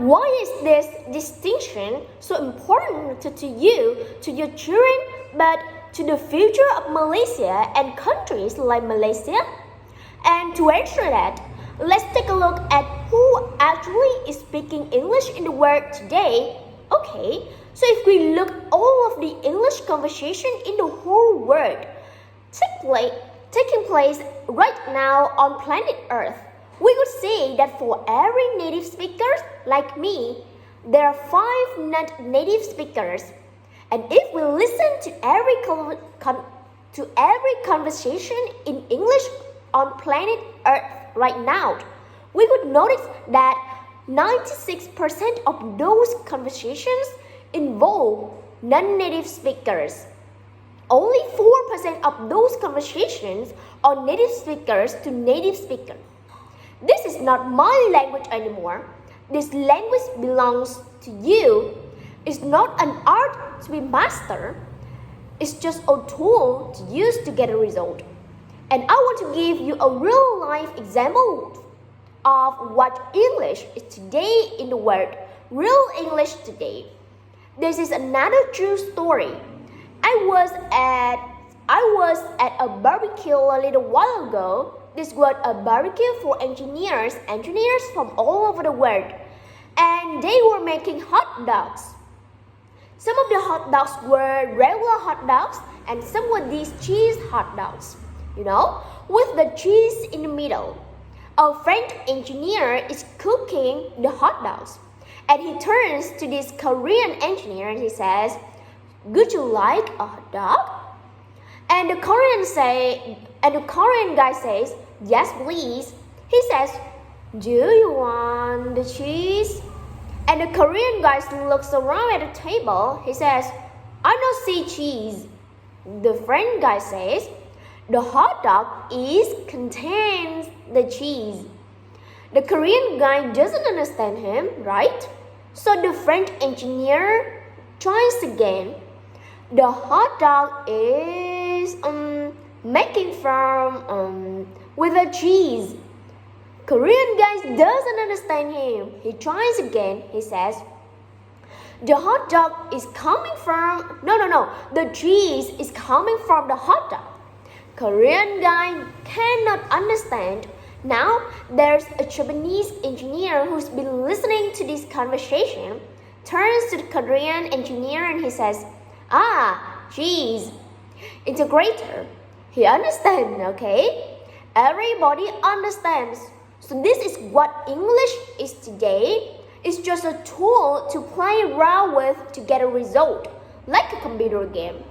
why is this distinction so important to you, to your children, but to the future of Malaysia and countries like Malaysia? And to answer that, let's take a look at who actually is speaking English in the world today. Okay, so if we look all of the English conversation in the whole world taking place right now on planet Earth, we would say that for every native speaker like me, there are 5 non-native speakers. And if we listen to every conversation in English on planet Earth right now, we would notice that 96% of those conversations involve non-native speakers. Only 4% of those conversations are native speakers to native speakers. This is not my language anymore. This language belongs to you. It's not an art to be mastered. It's just a tool to use to get a result. And I want to give you a real life example of what English is today in the world. Real English today. This is another true story. I was at a barbecue a little while ago. This was a barbecue for engineers from all over the world. And they were making hot dogs. Some of the hot dogs were regular hot dogs and some were these cheese hot dogs, with the cheese in the middle. A French engineer is cooking the hot dogs. And he turns to this Korean engineer and he says, "Would you like a hot dog?" And the Korean guy says, "Yes, please." He says, "Do you want the cheese?" And the Korean guy looks around at the table. He says, "I don't see cheese." The French guy says, "The hot dog contains the cheese." The Korean guy doesn't understand him, right? So the French engineer tries again. The hot dog is making from with a cheese. Korean guy doesn't understand him. He tries again. He says, "The hot dog is coming from no. The cheese is coming from the hot dog." Korean guy cannot understand. Now there's a Japanese engineer who's been listening to this conversation, turns to the Korean engineer and he says, cheese. Integrator. He understands, okay? Everybody understands. So this is what English is today. It's just a tool to play around with to get a result, like a computer game.